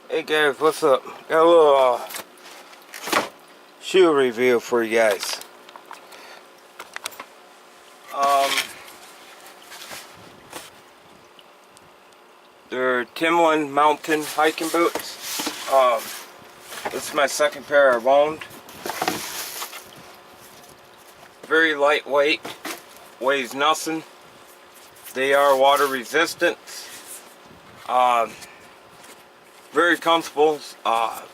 Hey guys, what's up? Got a little shoe review for you guys. They're Timberland mountain hiking boots. This is my second pair I've owned. Very lightweight, weighs nothing. They are water resistant. Very comfortable. Alright.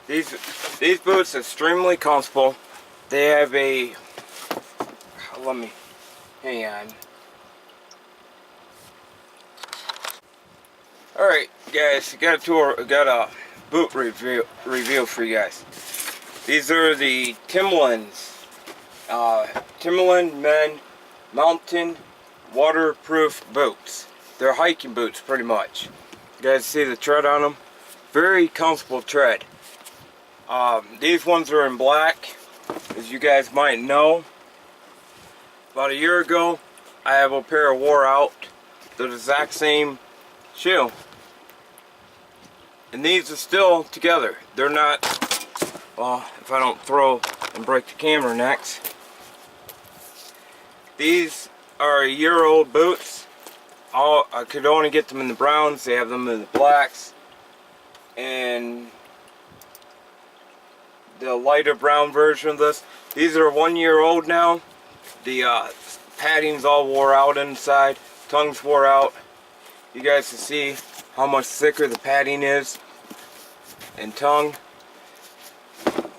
These boots are extremely comfortable. They have a, let me, hang on. Alright guys, got a boot review for you guys. These are the Timberlands. Timberland Men Mountain Waterproof Boots. They're hiking boots pretty much. You guys see the tread on them? Very comfortable tread. These ones are in black, as you guys might know. About a year ago, I have a pair wore out. They're the exact same shoe. And these are still together. They're not, well, if I don't throw and break the camera next. These are a year-old boots. I could only get them in the browns. They have them in the blacks. And the lighter brown version of this. These are 1 year old now. The padding's all wore out inside. Tongue's wore out. You guys can see how much thicker the padding is and tongue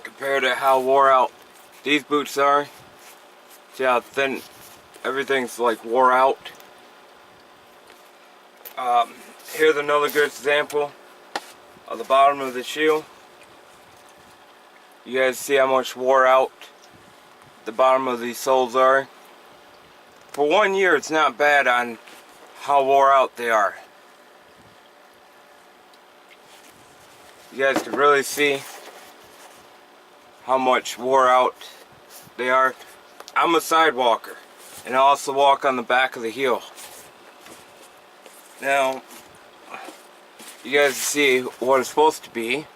compared to how wore out these boots are. See how thin everything's like wore out. Here's another good example of the bottom of the shoe. You guys see how much wore out the bottom of these soles are. For 1 year, it's not bad on how wore out they are. You guys can really see how much wore out they are. I'm a sidewalker, and I also walk on the back of the heel. Now, you guys see what it's supposed to be.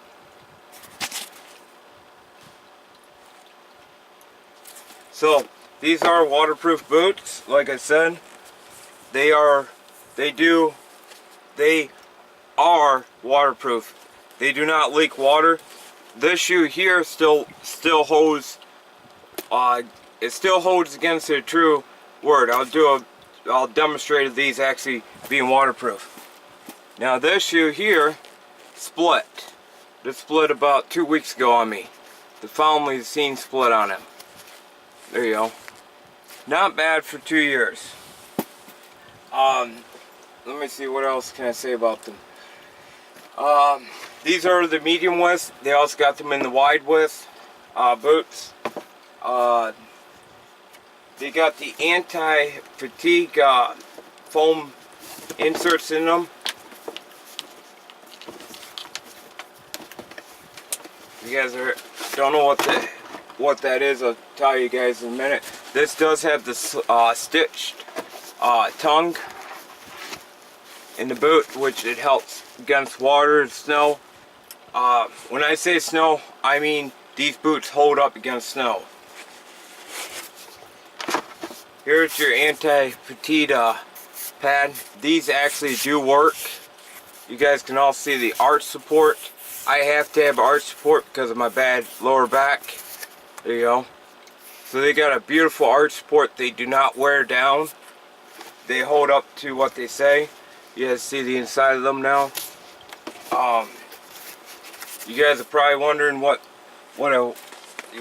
So, these are waterproof boots. Like I said, they are waterproof. They do not leak water. This shoe here still holds. It still holds against their true word. I'll demonstrate these actually being waterproof. Now this shoe here split. This split about 2 weeks ago on me. The family seen split on him. There you go. Not bad for 2 years. Let me see, what else can I say about them. These are the medium width. They also got them in the wide width boots. They got the anti-fatigue foam inserts in them. You guys don't know what that is, I'll tell you guys in a minute. This does have the stitched tongue in the boot, which it helps against water and snow. When I say snow, I mean these boots hold up against snow. Here's your anti-fatigue pad. These actually do work. You guys can all see the arch support. I have to have arch support because of my bad lower back. There you go. So they got a beautiful arch support. They do not wear down. They hold up to what they say. You guys see the inside of them now. You guys are probably wondering what a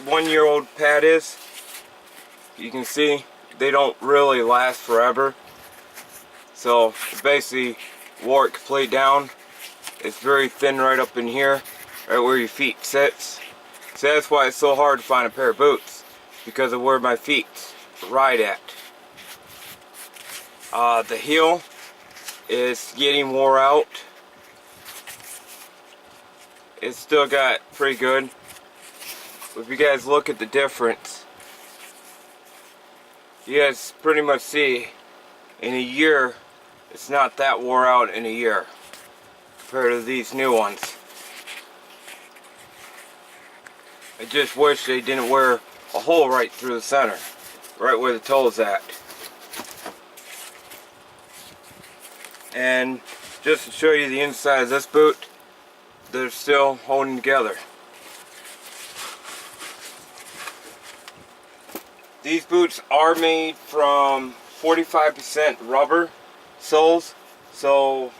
1 year old pad is. You can see they don't really last forever. So basically wore it complete down. It's very thin right up in here, right where your feet sits. So that's why it's so hard to find a pair of boots, because of where my feet ride at. The heel is getting wore out. It's still got pretty good. if you guys look at the difference, you guys pretty much see in a year, it's not that wore out in a year compared to these new ones. I just wish they didn't wear a hole right through the center, right where the toe's at. And just to show you the inside of this boot, they're still holding together. These boots are made from 45% rubber soles, so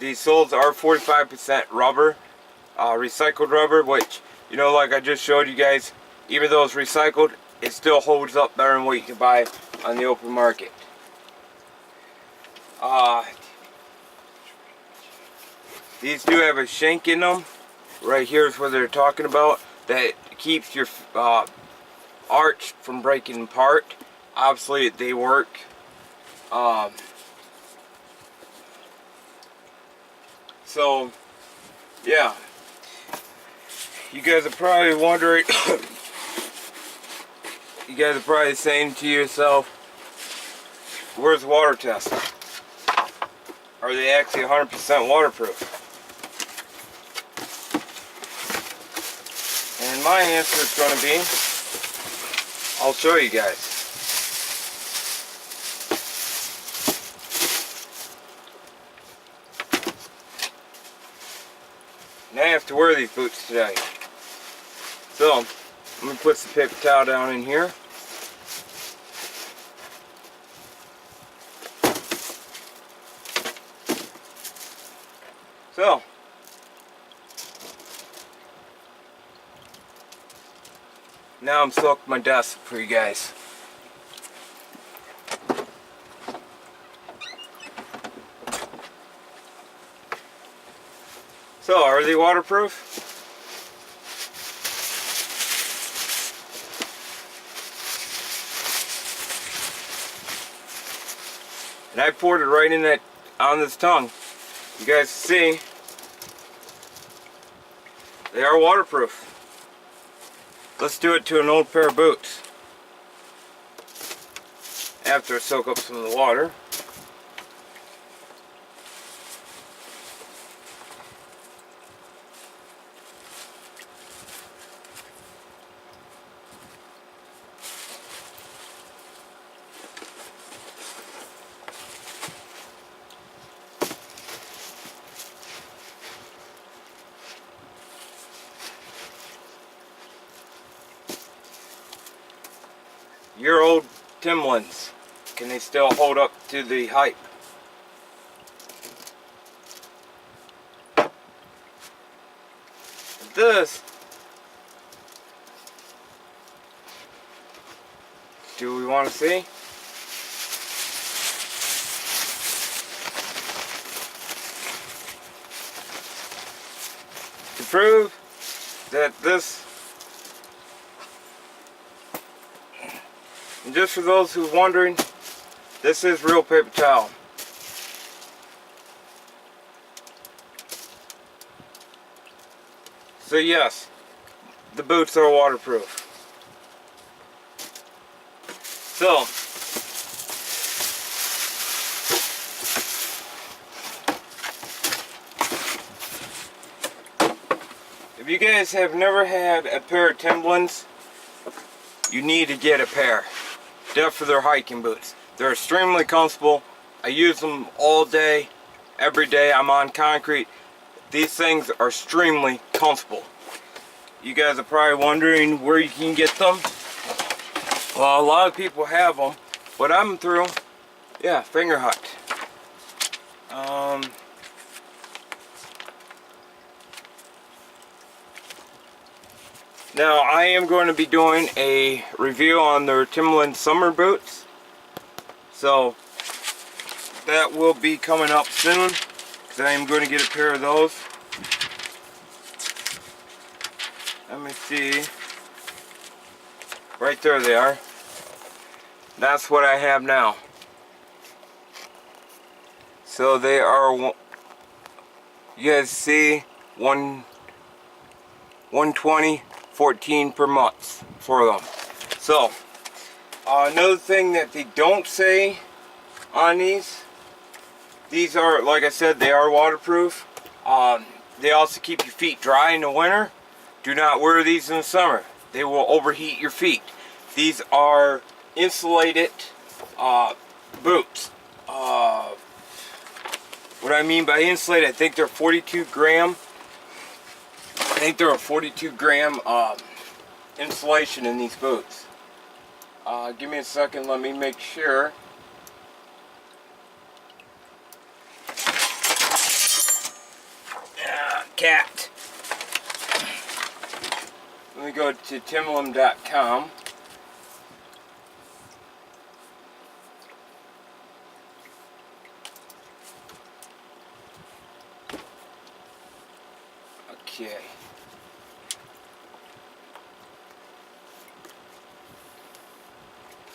these soles are 45% rubber, recycled rubber, which, you know, like I just showed you guys, even though it's recycled, it still holds up better than what you can buy on the open market. These do have a shank in them. Right here is what they're talking about, that keeps your arch from breaking apart. Obviously they work. So yeah, you guys are probably wondering you guys are probably saying to yourself, where's the water test? Are they actually 100% waterproof? And my answer is going to be, I'll show you guys. And I have to wear these boots today. So, I'm going to put some paper towel down in here. So, now I'm soaking my desk for you guys. So, are they waterproof? And I poured it right in that on this tongue. You guys see, they are waterproof. Let's do it to an old pair of boots. After I soak up some of the water. Your old Timberlands, can they still hold up to the hype? This, do we want to see? To prove that this, and just for those who are wondering, this is real paper towel. So yes, the boots are waterproof. So, if you guys have never had a pair of Timberlands, you need to get a pair. Just for their hiking boots. They're extremely comfortable. I use them all day, every day. I'm on concrete. These things are extremely comfortable. You guys are probably wondering where you can get them. Well, a lot of people have them, but I'm through. Yeah, Finger Hut. Now, I am going to be doing a review on their Timberland summer boots. So, that will be coming up soon, because I am going to get a pair of those. Let me see. Right there they are. That's what I have now. So they are, you guys see, one 120, 14 per month for them. So another thing that they don't say on these are, like I said, they are waterproof. They also keep your feet dry in the winter. Do not wear these in the summer. They will overheat your feet. These are insulated boots. What I mean by insulated, I think they're 42 gram. I think they're a 42 gram insulation in these boots. Give me a second, let me make sure. Cat. Let me go to Timberland.com. Okay.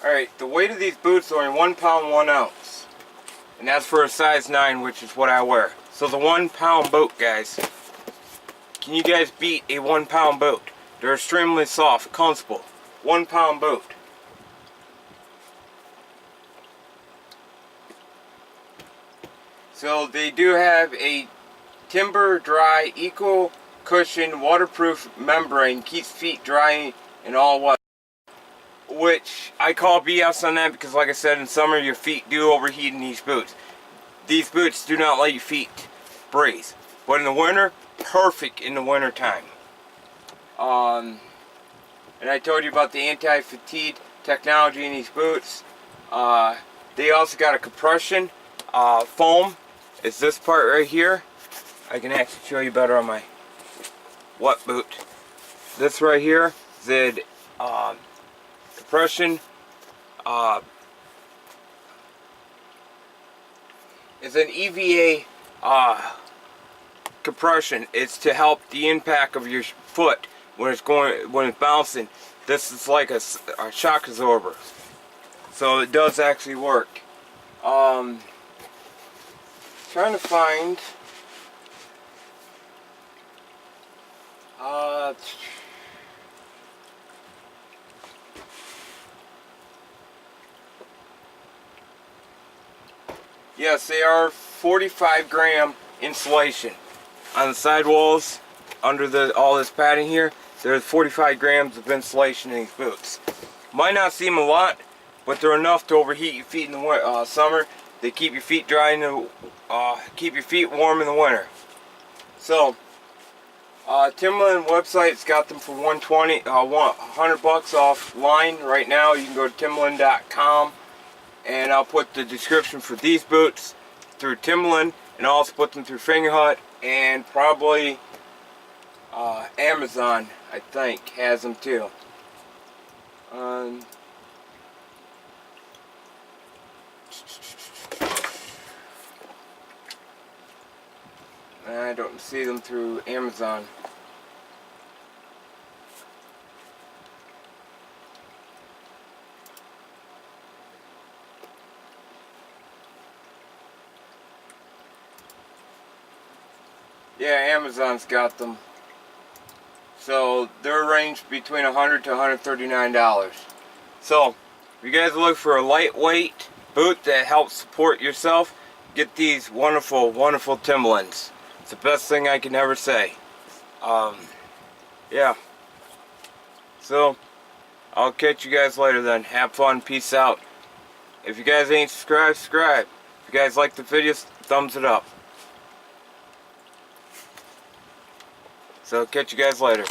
Alright, the weight of these boots are only 1 pound 1 ounce. And that's for a size 9, which is what I wear. So the 1 pound boot, guys. Can you guys beat a 1 pound boot? They're extremely soft, comfortable. 1 pound boot. So they do have a Timber Dry Eco Cushion waterproof membrane, keeps feet dry in all weather. Which I call BS on that because, like I said, in summer your feet do overheat in these boots. These boots do not let your feet breathe. But in the winter, perfect in the winter time. And I told you about the anti-fatigue technology in these boots. They also got a compression foam. It's this part right here. I can actually show you better on my wet boot. This right here is the compression. It's an EVA compression. It's to help the impact of your foot when it's bouncing. This is like a shock absorber, so it does actually work. Trying to find yes, they are 45 gram insulation on the sidewalls. Under all this padding here, there's 45 grams of insulation in these boots. Might not seem a lot, but they're enough to overheat your feet in the summer. They keep your feet dry in the keep your feet warm in the winter. So Timberland website's got them for $100 offline right now. You can go to Timberland.com, and I'll put the description for these boots through Timberland, and I'll also put them through Fingerhut, and probably Amazon, I think, has them too. I don't see them through Amazon. Yeah, Amazon's got them. So they're ranged between $100 to $139. So if you guys look for a lightweight boot that helps support yourself, get these wonderful, wonderful Timberlands. It's the best thing I can ever say. Yeah. So I'll catch you guys later then. Have fun. Peace out. If you guys ain't subscribed, subscribe. If you guys like the videos, thumbs it up. So catch you guys later.